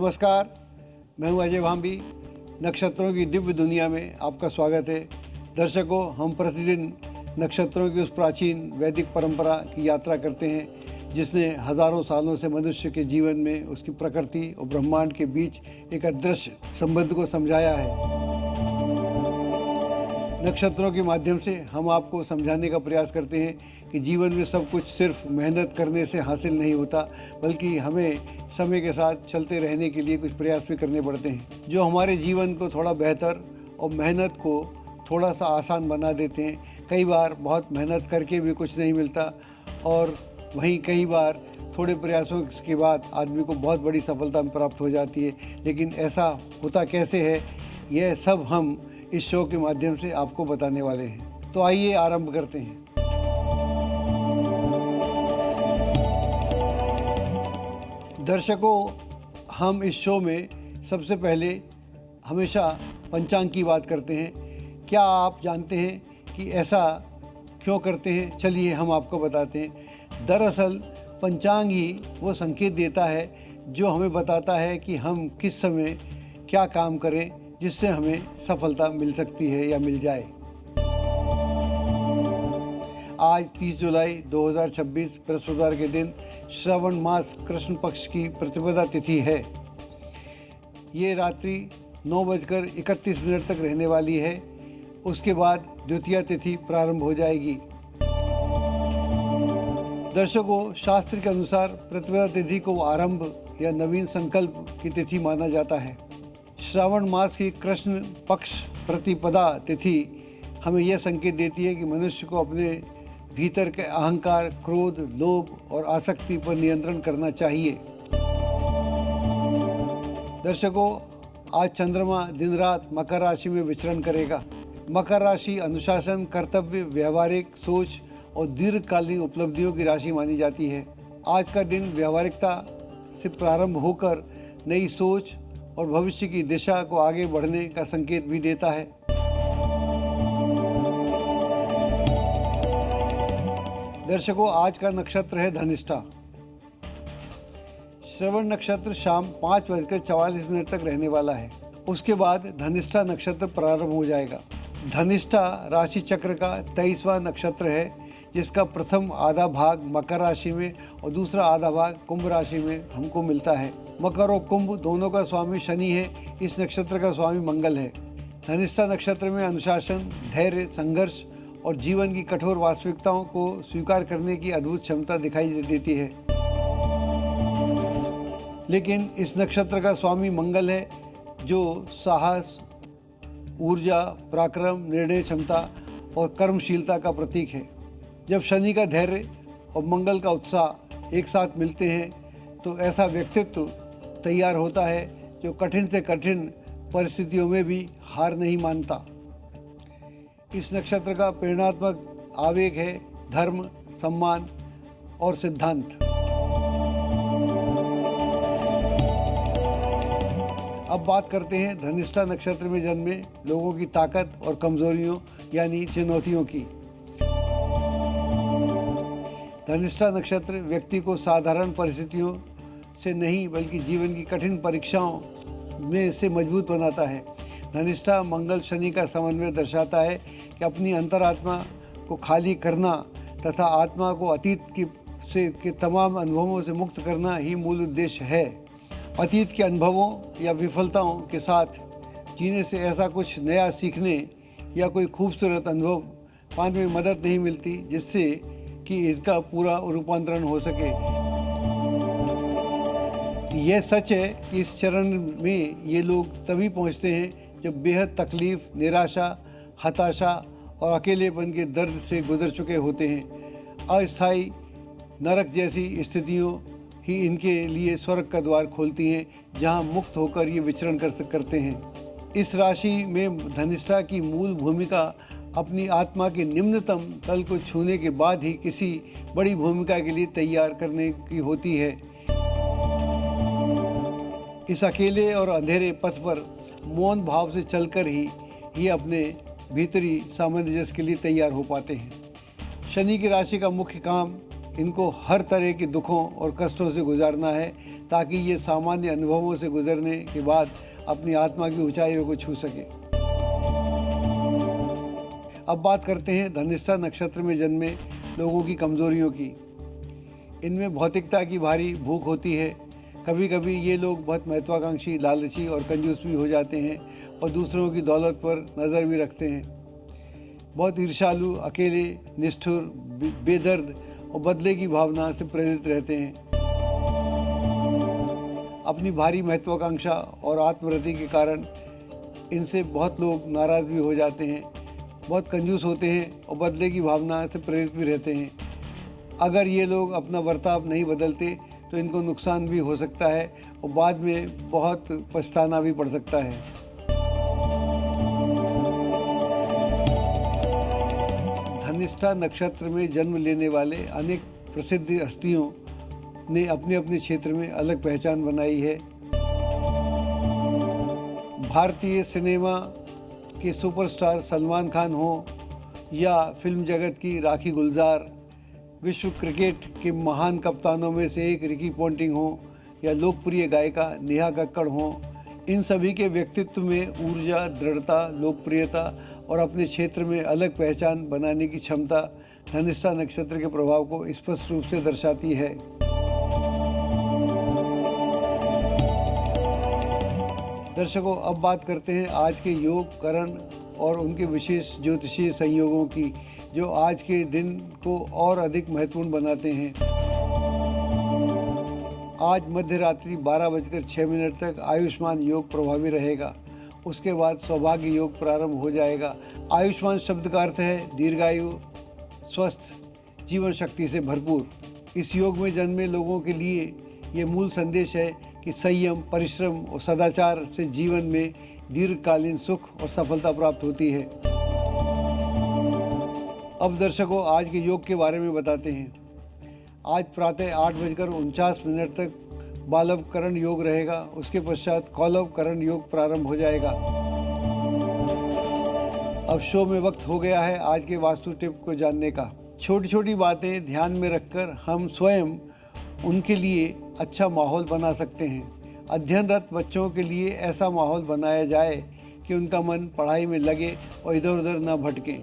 नमस्कार, मैं हूं अजय भांबी। नक्षत्रों की दिव्य दुनिया में आपका स्वागत है। दर्शकों, हम प्रतिदिन नक्षत्रों की उस प्राचीन वैदिक परंपरा की यात्रा करते हैं जिसने हजारों सालों से मनुष्य के जीवन में उसकी प्रकृति और ब्रह्मांड के बीच एक अदृश्य संबंध को समझाया है। नक्षत्रों के माध्यम से हम आपको समझाने का प्रयास करते हैं कि जीवन में सब कुछ सिर्फ मेहनत करने से हासिल नहीं होता, बल्कि हमें समय के साथ चलते रहने के लिए कुछ प्रयास भी करने पड़ते हैं जो हमारे जीवन को थोड़ा बेहतर और मेहनत को थोड़ा सा आसान बना देते हैं। कई बार बहुत मेहनत करके भी कुछ नहीं मिलता और वहीं कई बार थोड़े प्रयासों के बाद आदमी को बहुत बड़ी सफलता प्राप्त हो जाती है। लेकिन ऐसा होता कैसे है, यह सब हम इस शो के माध्यम से आपको बताने वाले हैं। तो आइए आरंभ करते हैं। दर्शकों, हम इस शो में सबसे पहले हमेशा पंचांग की बात करते हैं। क्या आप जानते हैं कि ऐसा क्यों करते हैं? चलिए हम आपको बताते हैं। दरअसल पंचांग ही वो संकेत देता है जो हमें बताता है कि हम किस समय क्या काम करें जिससे हमें सफलता मिल सकती है या मिल जाए। आज 30 जुलाई 2026 बृहस्पतिवार के दिन श्रावण मास कृष्ण पक्ष की प्रतिपदा तिथि है। ये रात्रि 9:31 तक रहने वाली है। उसके बाद द्वितीया तिथि प्रारंभ हो जाएगी। दर्शकों, शास्त्र के अनुसार प्रतिपदा तिथि को आरंभ या नवीन संकल्प की तिथि माना जाता है। श्रावण मास की कृष्ण पक्ष प्रतिपदा तिथि हमें यह संकेत देती है कि मनुष्य को अपने भीतर के अहंकार, क्रोध, लोभ और आसक्ति पर नियंत्रण करना चाहिए। दर्शकों, आज चंद्रमा दिन रात मकर राशि में विचरण करेगा। मकर राशि अनुशासन, कर्तव्य, व्यावहारिक सोच और दीर्घकालीन उपलब्धियों की राशि मानी जाती है। आज का दिन व्यावहारिकता से प्रारंभ होकर नई सोच और भविष्य की दिशा को आगे बढ़ने का संकेत भी देता है। दर्शकों, आज का नक्षत्र है धनिष्ठा। श्रवण नक्षत्र शाम 5:44 तक रहने वाला है। उसके बाद धनिष्ठा नक्षत्र प्रारंभ हो जाएगा। धनिष्ठा राशि चक्र का 23वां नक्षत्र है, जिसका प्रथम आधा भाग मकर राशि में और दूसरा आधा भाग कुंभ राशि में हमको मिलता है। मकर और कुंभ दोनों का स्वामी शनि है। इस नक्षत्र का स्वामी मंगल है। धनिष्ठा नक्षत्र में अनुशासन, धैर्य, संघर्ष और जीवन की कठोर वास्तविकताओं को स्वीकार करने की अद्भुत क्षमता दिखाई देती है। लेकिन इस नक्षत्र का स्वामी मंगल है, जो साहस, ऊर्जा, पराक्रम, निर्णय क्षमता और कर्मशीलता का प्रतीक है। जब शनि का धैर्य और मंगल का उत्साह एक साथ मिलते हैं तो ऐसा व्यक्तित्व तैयार होता है जो कठिन से कठिन परिस्थितियों में भी हार नहीं मानता। इस नक्षत्र का प्रेरणात्मक आवेग है धर्म, सम्मान और सिद्धांत। अब बात करते हैं धनिष्ठा नक्षत्र में जन्मे लोगों की ताकत और कमजोरियों यानी चुनौतियों की। धनिष्ठा नक्षत्र व्यक्ति को साधारण परिस्थितियों से नहीं बल्कि जीवन की कठिन परीक्षाओं में से मजबूत बनाता है। धनिष्ठा मंगल शनि का समन्वय दर्शाता है कि अपनी अंतरात्मा को खाली करना तथा आत्मा को अतीत के तमाम अनुभवों से मुक्त करना ही मूल उद्देश्य है। अतीत के अनुभवों या विफलताओं के साथ जीने से ऐसा कुछ नया सीखने या कोई खूबसूरत अनुभव पाने में मदद नहीं मिलती जिससे कि इसका पूरा रूपांतरण हो सके। यह सच है कि इस चरण में ये लोग तभी पहुंचते हैं जब बेहद तकलीफ, निराशा, हताशा और अकेलेपन के दर्द से गुजर चुके होते हैं। अस्थायी नरक जैसी स्थितियों ही इनके लिए स्वर्ग का द्वार खोलती हैं, जहां मुक्त होकर ये विचरण करते हैं। इस राशि में धनिष्ठा की मूल भूमिका अपनी आत्मा के निम्नतम तल को छूने के बाद ही किसी बड़ी भूमिका के लिए तैयार करने की होती है। इस अकेले और अंधेरे पथ पर मौन भाव से चलकर ही ये अपने भीतरी सामंजस्य के लिए तैयार हो पाते हैं। शनि की राशि का मुख्य काम इनको हर तरह के दुखों और कष्टों से गुजारना है ताकि ये सामान्य अनुभवों से गुजरने के बाद अपनी आत्मा की ऊंचाइयों को छू सके। अब बात करते हैं धनिष्ठा नक्षत्र में जन्मे लोगों की कमजोरियों की। इनमें भौतिकता की भारी भूख होती है। कभी कभी ये लोग बहुत महत्वाकांक्षी, लालची और कंजूस भी हो जाते हैं और दूसरों की दौलत पर नज़र भी रखते हैं। बहुत ईर्ष्यालु, अकेले, निष्ठुर, बेदर्द और बदले की भावना से प्रेरित रहते हैं। अपनी भारी महत्वाकांक्षा और आत्मरति के कारण इनसे बहुत लोग नाराज़ भी हो जाते हैं। बहुत कंजूस होते हैं और बदले की भावना से प्रेरित भी रहते हैं। अगर ये लोग अपना बर्ताव नहीं बदलते तो इनको नुकसान भी हो सकता है और बाद में बहुत पछताना भी पड़ सकता है। धनिष्ठा नक्षत्र में जन्म लेने वाले अनेक प्रसिद्ध हस्तियों ने अपने अपने क्षेत्र में अलग पहचान बनाई है। भारतीय सिनेमा के सुपरस्टार सलमान खान हो या फिल्म जगत की राखी गुलजार, विश्व क्रिकेट के महान कप्तानों में से एक रिकी पॉन्टिंग हो या लोकप्रिय गायिका नेहा कक्कड़ हो, इन सभी के व्यक्तित्व में ऊर्जा, दृढ़ता, लोकप्रियता और अपने क्षेत्र में अलग पहचान बनाने की क्षमता धनिष्ठा नक्षत्र के प्रभाव को स्पष्ट रूप से दर्शाती है। दर्शकों, अब बात करते हैं आज के योग, करण और उनके विशेष ज्योतिषीय संयोगों की, जो आज के दिन को और अधिक महत्वपूर्ण बनाते हैं। आज मध्य रात्रि 12:06 तक आयुष्मान योग प्रभावी रहेगा। उसके बाद सौभाग्य योग प्रारंभ हो जाएगा। आयुष्मान शब्द का अर्थ है दीर्घायु, स्वस्थ, जीवन शक्ति से भरपूर। इस योग में जन्मे लोगों के लिए ये मूल संदेश है कि संयम, परिश्रम और सदाचार से जीवन में दीर्घकालीन सुख और सफलता प्राप्त होती है। अब दर्शकों, आज के योग के बारे में बताते हैं। आज प्रातः 8:49 तक बालव करण योग रहेगा। उसके पश्चात कौलव करण योग प्रारंभ हो जाएगा। अब शो में वक्त हो गया है आज के वास्तु टिप को जानने का। छोटी छोटी बातें ध्यान में रखकर हम स्वयं उनके लिए अच्छा माहौल बना सकते हैं। अध्ययनरत बच्चों के लिए ऐसा माहौल बनाया जाए कि उनका मन पढ़ाई में लगे और इधर उधर न भटके।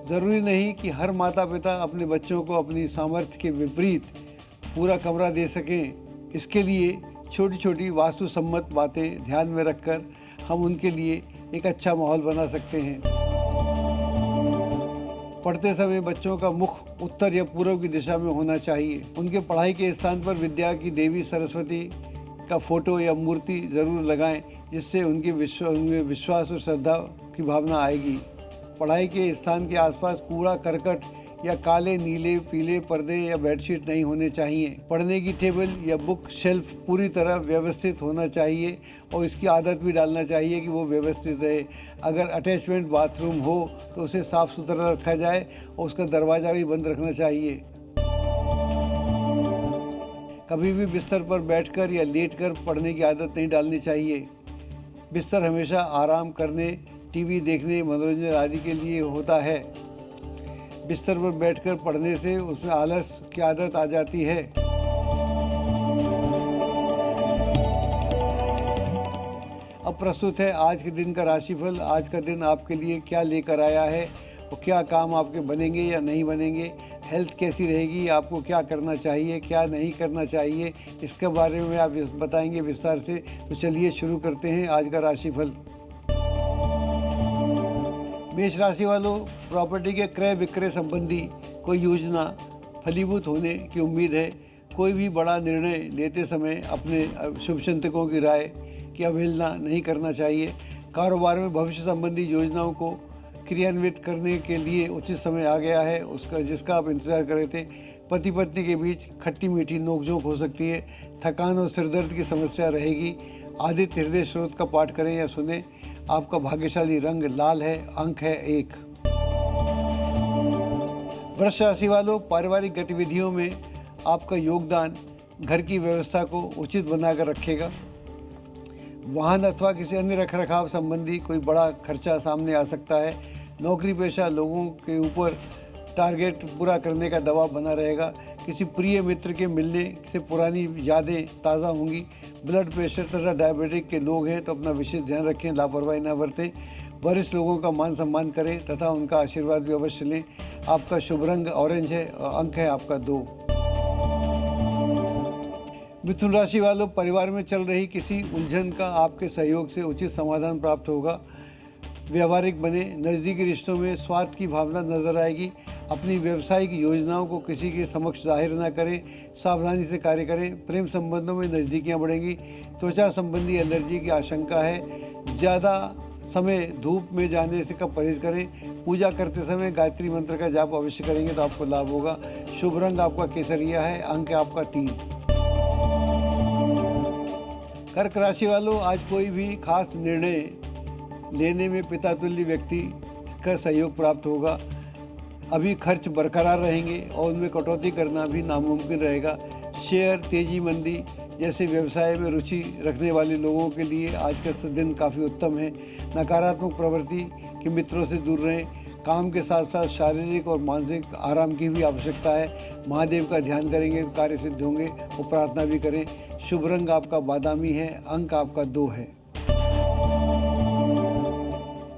ज़रूरी नहीं कि हर माता पिता अपने बच्चों को अपनी सामर्थ्य के विपरीत पूरा कमरा दे सकें। इसके लिए छोटी छोटी वास्तु सम्मत बातें ध्यान में रखकर हम उनके लिए एक अच्छा माहौल बना सकते हैं। पढ़ते समय बच्चों का मुख उत्तर या पूर्व की दिशा में होना चाहिए। उनके पढ़ाई के स्थान पर विद्या की देवी सरस्वती का फोटो या मूर्ति ज़रूर लगाएं, जिससे उनके विश्वास और श्रद्धा की भावना आएगी। पढ़ाई के स्थान के आसपास कूड़ा करकट या काले, नीले, पीले पर्दे या बेडशीट नहीं होने चाहिए। पढ़ने की टेबल या बुक शेल्फ पूरी तरह व्यवस्थित होना चाहिए और इसकी आदत भी डालना चाहिए कि वो व्यवस्थित रहे। अगर अटैचमेंट बाथरूम हो तो उसे साफ सुथरा रखा जाए और उसका दरवाज़ा भी बंद रखना चाहिए। कभी भी बिस्तर पर बैठकर या लेटकर पढ़ने की आदत नहीं डालनी चाहिए। बिस्तर हमेशा आराम करने, टीवी देखने, मनोरंजन आदि के लिए होता है। बिस्तर पर बैठकर पढ़ने से उसमें आलस की आदत आ जाती है। अब प्रस्तुत है आज के दिन का राशिफल। आज का दिन आपके लिए क्या लेकर आया है और क्या काम आपके बनेंगे या नहीं बनेंगे, हेल्थ कैसी रहेगी, आपको क्या करना चाहिए, क्या नहीं करना चाहिए, इसके बारे में आप बताएंगे विस्तार से। तो चलिए शुरू करते हैं आज का राशिफल। मेष राशि वालों, प्रॉपर्टी के क्रय विक्रय संबंधी कोई योजना फलीभूत होने की उम्मीद है। कोई भी बड़ा निर्णय लेते समय अपने शुभचिंतकों की राय की अवहेलना नहीं करना चाहिए। कारोबार में भविष्य संबंधी योजनाओं को क्रियान्वित करने के लिए उचित समय आ गया है, उसका जिसका आप इंतजार कर रहे थे। पति पत्नी के बीच खट्टी मीठी नोकझोंक हो सकती है। थकान और सिरदर्द की समस्या रहेगी। आदित्य हृदय स्रोत का पाठ करें या सुने। आपका भाग्यशाली रंग लाल है। अंक है 1। वृष राशि वालों, पारिवारिक गतिविधियों में आपका योगदान घर की व्यवस्था को उचित बनाकर रखेगा। वाहन अथवा किसी अन्य रखरखाव संबंधी कोई बड़ा खर्चा सामने आ सकता है। नौकरी पेशा लोगों के ऊपर टारगेट पूरा करने का दबाव बना रहेगा। किसी प्रिय मित्र के मिलने से पुरानी यादें ताज़ा होंगी। ब्लड प्रेशर तथा डायबिटिक के लोग हैं तो अपना विशेष ध्यान रखें, लापरवाही न बरतें। वरिष्ठ लोगों का मान सम्मान करें तथा उनका आशीर्वाद भी अवश्य लें। आपका शुभ रंग ऑरेंज है और अंक है आपका 2। मिथुन राशि वालों, परिवार में चल रही किसी उलझन का आपके सहयोग से उचित समाधान प्राप्त होगा। व्यावहारिक बने, नज़दीकी रिश्तों में स्वार्थ की भावना नजर आएगी। अपनी व्यावसायिक योजनाओं को किसी के समक्ष जाहिर न करें, सावधानी से कार्य करें। प्रेम संबंधों में नज़दीकियां बढ़ेंगी। त्वचा संबंधी एलर्जी की आशंका है। ज़्यादा समय धूप में जाने से का परहेज करें। पूजा करते समय गायत्री मंत्र का जाप अवश्य करेंगे तो आपको लाभ होगा। शुभ रंग आपका केसरिया है, अंक आपका 3। कर्क राशि वालों, आज कोई भी खास निर्णय लेने में पिता तुल्य व्यक्ति का सहयोग प्राप्त होगा। अभी खर्च बरकरार रहेंगे और उनमें कटौती करना भी नामुमकिन रहेगा। शेयर, तेजी मंदी जैसे व्यवसाय में रुचि रखने वाले लोगों के लिए आज का दिन काफ़ी उत्तम है। नकारात्मक प्रवृत्ति के मित्रों से दूर रहें। काम के साथ साथ शारीरिक और मानसिक आराम की भी आवश्यकता है। महादेव का ध्यान करेंगे तो कार्य सिद्ध होंगे और प्रार्थना भी करें। शुभ रंग आपका बादामी है, अंक आपका 2 है।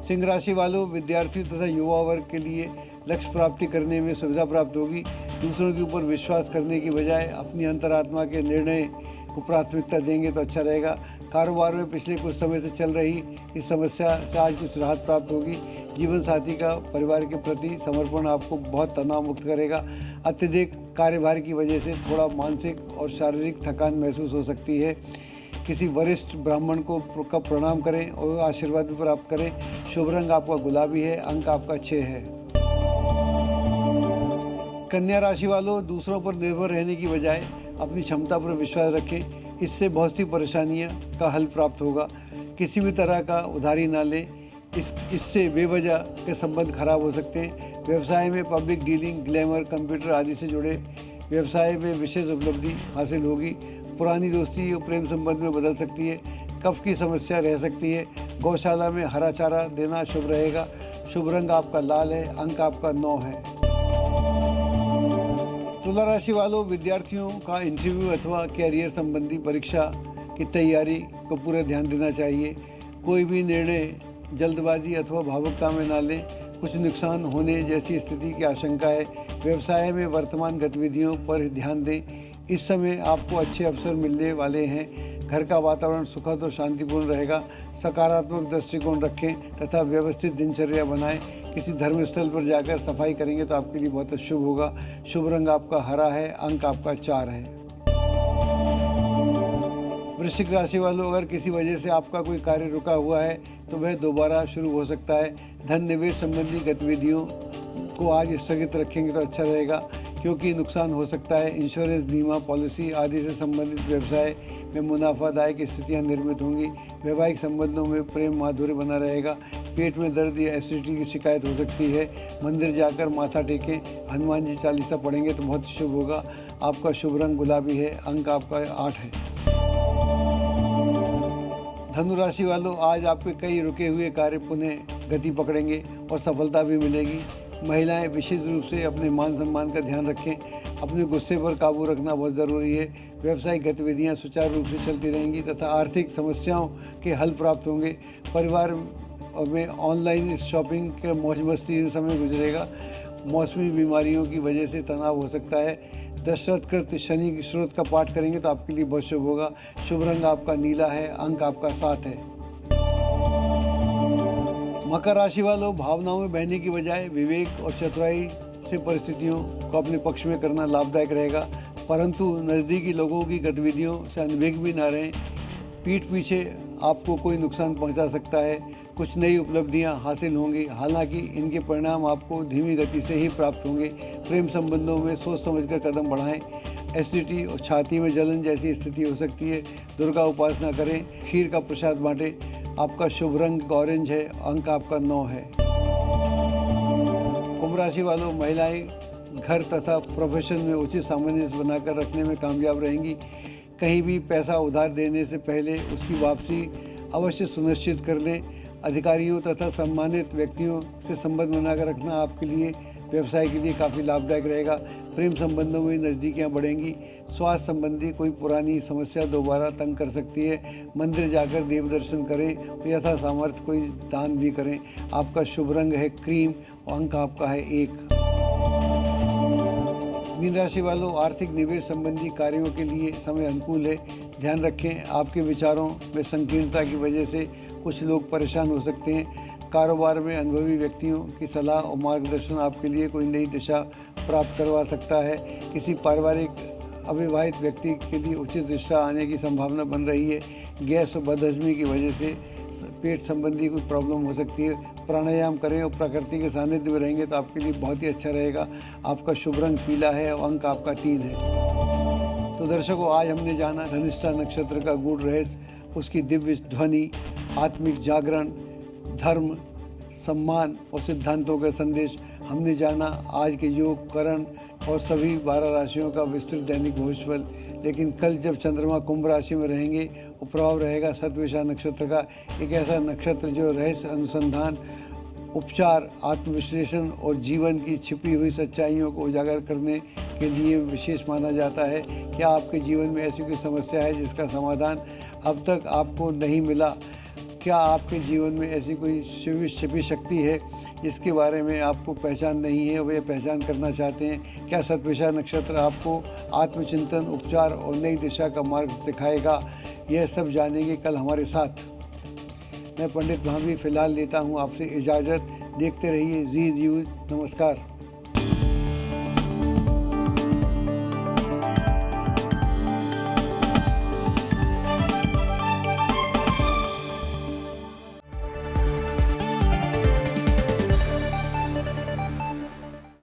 सिंह राशि वालों, विद्यार्थी तथा युवा वर्ग के लिए लक्ष्य प्राप्ति करने में सुविधा प्राप्त होगी। दूसरों के ऊपर विश्वास करने की बजाय अपनी अंतरात्मा के निर्णय को प्राथमिकता देंगे तो अच्छा रहेगा। कारोबार में पिछले कुछ समय से चल रही इस समस्या से आज कुछ राहत प्राप्त होगी। जीवन साथी का परिवार के प्रति समर्पण आपको बहुत तनाव मुक्त करेगा। अत्यधिक कार्यभार की वजह से थोड़ा मानसिक और शारीरिक थकान महसूस हो सकती है। किसी वरिष्ठ ब्राह्मण को का प्रणाम करें और आशीर्वाद भी प्राप्त करें। शुभ रंग आपका गुलाबी है, अंक आपका 6 है। कन्या राशि वालों, दूसरों पर निर्भर रहने की बजाय अपनी क्षमता पर विश्वास रखें। इससे बहुत सी परेशानियां का हल प्राप्त होगा। किसी भी तरह का उधारी ना लें, इससे बेवजह के संबंध खराब हो सकते हैं। व्यवसाय में पब्लिक डीलिंग, ग्लैमर, कंप्यूटर आदि से जुड़े व्यवसाय में विशेष उपलब्धि हासिल होगी। पुरानी दोस्ती और प्रेम संबंध में बदल सकती है। कफ की समस्या रह सकती है। गौशाला में हरा चारा देना शुभ रहेगा। शुभ रंग आपका लाल है, अंक आपका 9 है। तुला राशि वालों, विद्यार्थियों का इंटरव्यू अथवा कैरियर संबंधी परीक्षा की तैयारी को पूरा ध्यान देना चाहिए। कोई भी निर्णय जल्दबाजी अथवा भावुकता में ना लें, कुछ नुकसान होने जैसी स्थिति की आशंका है। व्यवसाय में वर्तमान गतिविधियों पर ध्यान दें। इस समय आपको अच्छे अवसर मिलने वाले हैं। घर का वातावरण सुखद और शांतिपूर्ण रहेगा। सकारात्मक दृष्टिकोण रखें तथा व्यवस्थित दिनचर्या बनाएं। किसी धर्मस्थल पर जाकर सफाई करेंगे तो आपके लिए बहुत शुभ होगा। शुभ रंग आपका हरा है, अंक आपका 4 है। वृश्चिक राशि वालों, अगर किसी वजह से आपका कोई कार्य रुका हुआ है तो वह दोबारा शुरू हो सकता है। धन निवेश संबंधी गतिविधियों को आज स्थगित रखेंगे तो अच्छा रहेगा, क्योंकि नुकसान हो सकता है। इंश्योरेंस, बीमा पॉलिसी आदि से संबंधित व्यवसाय में मुनाफादायक स्थितियां निर्मित होंगी। वैवाहिक संबंधों में प्रेम माधुर्य बना रहेगा। पेट में दर्द या एसिडिटी की शिकायत हो सकती है। मंदिर जाकर माथा टेकें, हनुमान जी चालीसा पढ़ेंगे तो बहुत शुभ होगा। आपका शुभ रंग गुलाबी है, अंक आपका 8 है। धनु राशि वालों, आज आपके कई रुके हुए कार्य पुनः गति पकड़ेंगे और सफलता भी मिलेगी। महिलाएं विशेष रूप से अपने मान सम्मान का ध्यान रखें। अपने गुस्से पर काबू रखना बहुत ज़रूरी है। व्यावसायिक गतिविधियां सुचारू रूप से चलती रहेंगी तथा आर्थिक समस्याओं के हल प्राप्त होंगे। परिवार में ऑनलाइन शॉपिंग के मौज मस्ती समय गुजरेगा। मौसमी बीमारियों की वजह से तनाव हो सकता है। दशरथ कृत शनि की स्रोत का पाठ करेंगे तो आपके लिए बहुत शुभ होगा। शुभ रंग आपका नीला है, अंक आपका 7 है। मकर राशि वालों, भावनाओं में बहने की बजाय विवेक और चतुराई से परिस्थितियों को अपने पक्ष में करना लाभदायक रहेगा, परंतु नज़दीकी लोगों की गतिविधियों से अनभिज्ञ भी ना रहें। पीठ पीछे आपको कोई नुकसान पहुंचा सकता है। कुछ नई उपलब्धियां हासिल होंगी, हालांकि इनके परिणाम आपको धीमी गति से ही प्राप्त होंगे। प्रेम संबंधों में सोच समझकर कदम बढ़ाएं। एसिडिटी और छाती में जलन जैसी स्थिति हो सकती है। दुर्गा उपासना करें, खीर का प्रसाद बांटें। आपका शुभ रंग ऑरेंज है, अंक आपका 9 है। कुंभ राशि वालों, महिलाएं घर तथा प्रोफेशन में उचित सामंजस्य बनाकर रखने में कामयाब रहेंगी। कहीं भी पैसा उधार देने से पहले उसकी वापसी अवश्य सुनिश्चित कर लें। अधिकारियों तथा सम्मानित व्यक्तियों से संबंध बनाकर रखना आपके लिए व्यवसाय के लिए काफ़ी लाभदायक रहेगा। प्रेम संबंधों में नज़दीकियाँ बढ़ेंगी। स्वास्थ्य संबंधी कोई पुरानी समस्या दोबारा तंग कर सकती है। मंदिर जाकर देव दर्शन करें, यथा सामर्थ्य कोई दान भी करें। आपका शुभ रंग है क्रीम और अंक आपका है 1। मीन राशि वालों, आर्थिक निवेश संबंधी कार्यों के लिए समय अनुकूल है। ध्यान रखें, आपके विचारों में संकीर्णता की वजह से कुछ लोग परेशान हो सकते हैं। कारोबार में अनुभवी व्यक्तियों की सलाह और मार्गदर्शन आपके लिए कोई नई दिशा प्राप्त करवा सकता है। किसी पारिवारिक अविवाहित व्यक्ति के लिए उचित रिश्ता आने की संभावना बन रही है। गैस और बदहजमी की वजह से पेट संबंधी कोई प्रॉब्लम हो सकती है। प्राणायाम करें और प्रकृति के सानिध्य में रहेंगे तो आपके लिए बहुत ही अच्छा रहेगा। आपका शुभ रंग पीला है और अंक आपका 3 है। तो दर्शकों, आज हमने जाना धनिष्ठा नक्षत्र का गूढ़ रहस्य, उसकी दिव्य ध्वनि, आत्मिक जागरण, धर्म, सम्मान और सिद्धांतों का संदेश। हमने जाना आज के योग, करण और सभी 12 राशियों का विस्तृत दैनिक भविष्यफल। लेकिन कल जब चंद्रमा कुंभ राशि में रहेंगे और प्रभाव रहेगा शतभिषा नक्षत्र का, एक ऐसा नक्षत्र जो रहस्य अनुसंधान, उपचार, आत्मविश्लेषण और जीवन की छिपी हुई सच्चाइयों को उजागर करने के लिए विशेष माना जाता है। क्या आपके जीवन में ऐसी कोई समस्या है जिसका समाधान अब तक आपको नहीं मिला? क्या आपके जीवन में ऐसी कोई छिपी शक्ति है जिसके बारे में आपको पहचान नहीं है, वह पहचान करना चाहते हैं? क्या शतभिषा नक्षत्र आपको आत्मचिंतन, उपचार और नई दिशा का मार्ग दिखाएगा? यह सब जानेंगे कल हमारे साथ। मैं पंडित भाभी फिलहाल लेता हूँ आपसे इजाज़त। देखते रहिए जी न्यूज़। नमस्कार।